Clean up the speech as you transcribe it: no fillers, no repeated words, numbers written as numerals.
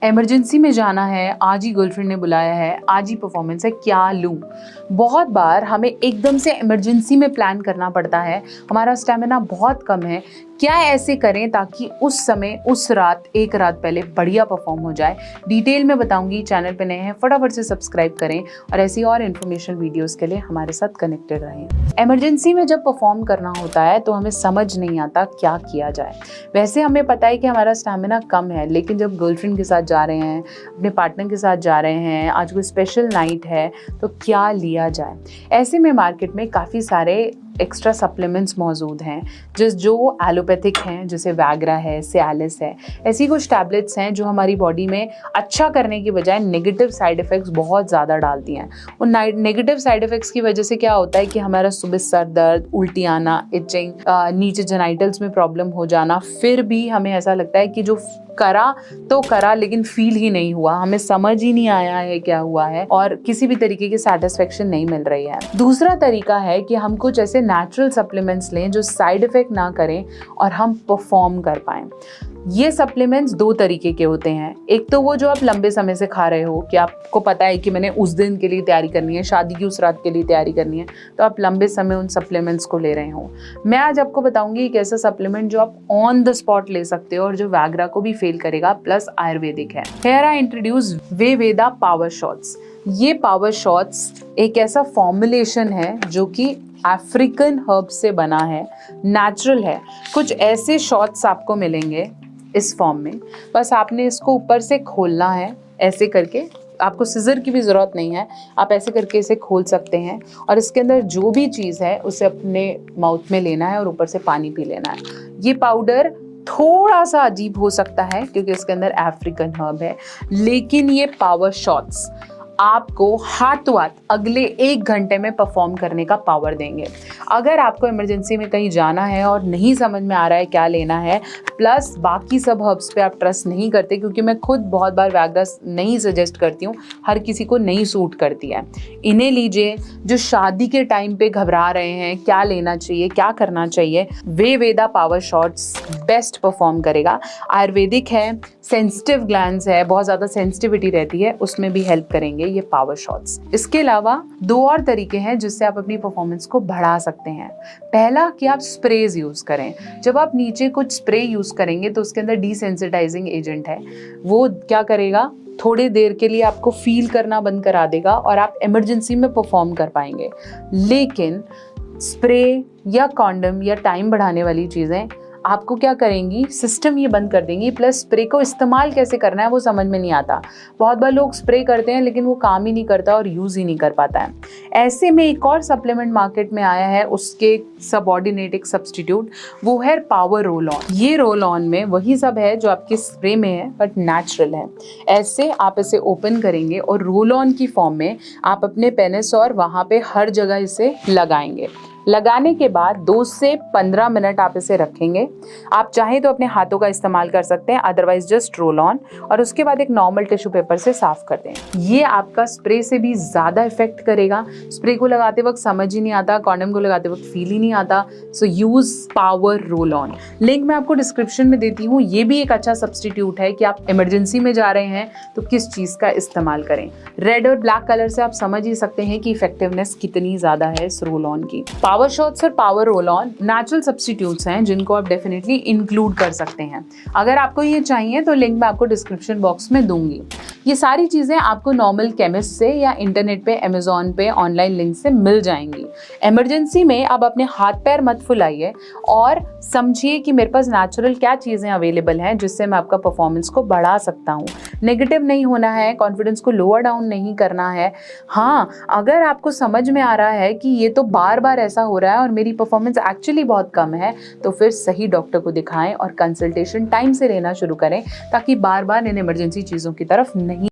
Emergency में जाना है, आज ही गर्लफ्रेंड ने बुलाया है, आज ही परफॉर्मेंस है, क्या लूँ? बहुत बार हमें एकदम से इमरजेंसी में प्लान करना पड़ता है, हमारा स्टैमिना बहुत कम है। क्या ऐसे करें ताकि उस समय, उस रात, एक रात पहले बढ़िया परफॉर्म हो जाए? डिटेल में बताऊंगी। चैनल पे नए हैं फटाफट से सब्सक्राइब करें और ऐसी और इन्फॉर्मेशन वीडियोस के लिए हमारे साथ कनेक्टेड रहें। इमरजेंसी में जब परफॉर्म करना होता है तो हमें समझ नहीं आता क्या किया जाए। वैसे हमें पता है कि हमारा स्टैमिना कम है, लेकिन जब गर्लफ्रेंड के साथ जा रहे हैं, अपने पार्टनर के साथ जा रहे हैं, आज कोई स्पेशल नाइट है, तो क्या लिया जाए? ऐसे में मार्केट में काफ़ी सारे एक्स्ट्रा सप्लीमेंट्स मौजूद हैं जो एलोपैथिक हैं, जैसे वैग्रा है, सियालिस है। ऐसी कुछ टैबलेट्स हैं जो हमारी बॉडी में अच्छा करने की बजाय नेगेटिव साइड इफ़ेक्ट्स बहुत ज़्यादा डालती हैं। उन नेगेटिव साइड इफ़ेक्ट्स की वजह से क्या होता है कि हमारा सुबह सर दर्द, उल्टी आना, इचिंग, नीचे जेनाइटल्स में प्रॉब्लम हो जाना, फिर भी हमें ऐसा लगता है कि जो करा तो करा लेकिन फील ही नहीं हुआ, हमें समझ ही नहीं आया है क्या हुआ है और किसी भी तरीके की सेटिस्फेक्शन नहीं मिल रही है। दूसरा तरीका है कि हम कुछ ऐसे नेचुरल सप्लीमेंट्स लें जो साइड इफेक्ट ना करें और हम परफॉर्म कर पाएं। ये सप्लीमेंट्स दो तरीके के होते हैं। एक तो वो जो आप लंबे समय से खा रहे हो, कि आपको पता है कि मैंने उस दिन के लिए तैयारी करनी है, शादी की उस रात के लिए तैयारी करनी है, तो आप लंबे समय उन सप्लीमेंट्स को ले रहे हो। मैं आज आपको बताऊंगी एक ऐसा सप्लीमेंट जो आप ऑन द स्पॉट ले सकते हो और जो वैग्रा को भी फेल करेगा, प्लस आयुर्वेदिक है। Here I introduce Veveda power shots. ये पावर शॉट्स एक ऐसा फॉर्मुलेशन है जो कि अफ्रीकन हर्ब से बना है, नेचुरल है। कुछ ऐसे शॉट्स आपको मिलेंगे इस फॉर्म में, बस आपने इसको ऊपर से खोलना है ऐसे करके। आपको सिजर की भी ज़रूरत नहीं है, आप ऐसे करके इसे खोल सकते हैं और इसके अंदर जो भी चीज़ है उसे अपने माउथ में लेना है और ऊपर से पानी पी लेना है। ये पाउडर थोड़ा सा अजीब हो सकता है क्योंकि इसके अंदर अफ्रीकन हर्ब है, लेकिन ये पावर शॉट्स आपको हाथों हाथ अगले 1 घंटे में परफॉर्म करने का पावर देंगे। अगर आपको इमरजेंसी में कहीं जाना है और नहीं समझ में आ रहा है क्या लेना है, प्लस बाकी सब हर्ब्स पे आप ट्रस्ट नहीं करते, क्योंकि मैं खुद बहुत बार वैग्रा नहीं सजेस्ट करती हूँ, हर किसी को नहीं सूट करती है, इन्हें लीजिए। जो शादी के टाइम पे घबरा रहे हैं क्या लेना चाहिए, क्या करना चाहिए, वेवेदा पावर शॉट्स बेस्ट परफॉर्म करेगा। आयुर्वेदिक है, सेंसिटिव ग्लैंड्स है, बहुत ज़्यादा सेंसिटिविटी रहती है, उसमें भी हेल्प करेंगे ये पावर शॉट्स। इसके अलावा 2 और तरीके हैं जिससे आप अपनी परफॉर्मेंस को बढ़ा सकते हैं। पहला कि आप स्प्रेज यूज़ करें। जब आप नीचे कुछ स्प्रे यूज़ करेंगे तो उसके अंदर डिसेंसिटाइजिंग एजेंट है, वो क्या करेगा, थोड़ी देर के लिए आपको फील करना बंद करा देगा और आप इमरजेंसी में परफॉर्म कर पाएंगे। लेकिन स्प्रे या कॉन्डम या टाइम बढ़ाने वाली चीज़ें आपको क्या करेंगी, सिस्टम ये बंद कर देंगी। प्लस स्प्रे को इस्तेमाल कैसे करना है वो समझ में नहीं आता। बहुत बार लोग स्प्रे करते हैं लेकिन वो काम ही नहीं करता और यूज़ ही नहीं कर पाता है। ऐसे में एक और सप्लीमेंट मार्केट में आया है, उसके सबऑर्डिनेट एक सब्सटीट्यूट, वो है पावर रोल ऑन। ये रोल ऑन में वही सब है जो आपके स्प्रे में है, बट नेचुरल है। ऐसे आप इसे ओपन करेंगे और रोल ऑन की फॉर्म में आप अपने पेनिस और वहाँ पे हर जगह इसे लगाएंगे। लगाने के बाद 2 से 15 मिनट आप इसे रखेंगे। आप चाहें तो अपने हाथों का इस्तेमाल कर सकते हैं, अदरवाइज जस्ट रोल ऑन, और उसके बाद एक नॉर्मल टिश्यू पेपर से साफ कर दें। ये आपका स्प्रे से भी ज़्यादा इफेक्ट करेगा। स्प्रे को लगाते वक्त समझ ही नहीं आता, कॉन्डम को लगाते वक्त फील ही नहीं आता। So use power roll on. Link मैं आपको डिस्क्रिप्शन में देती हूँ। ये भी एक अच्छा सब्सटीट्यूट है कि आप इमरजेंसी में जा रहे हैं तो किस चीज़ का इस्तेमाल करें। रेड और ब्लैक कलर से आप समझ ही सकते हैं कि इफेक्टिवनेस कितनी ज़्यादा है इस रोल ऑन की। पावर शॉट्स और power roll on natural substitutes हैं जिनको आप डेफिनेटली इंक्लूड कर सकते हैं। अगर आपको ये चाहिए तो लिंक मैं आपको डिस्क्रिप्शन बॉक्स में दूंगी। ये सारी चीज़ें आपको नॉर्मल केमिस्ट से या इंटरनेट पे, अमेजोन पे, ऑनलाइन लिंक से मिल जाएंगी। इमरजेंसी में आप अपने हाथ पैर मत फुलाइए और समझिए कि मेरे पास नेचुरल क्या चीज़ें अवेलेबल हैं जिससे मैं आपका परफॉर्मेंस को बढ़ा सकता हूँ। नेगेटिव नहीं होना है, कॉन्फिडेंस को लोअर डाउन नहीं करना है। हाँ, अगर आपको समझ में आ रहा है कि ये तो बार बार ऐसा हो रहा है और मेरी परफॉर्मेंस एक्चुअली बहुत कम है, तो फिर सही डॉक्टर को दिखाएं और कंसल्टेशन टाइम से लेना शुरू करें ताकि बार बार इन इमरजेंसी चीज़ों की तरफ नहीं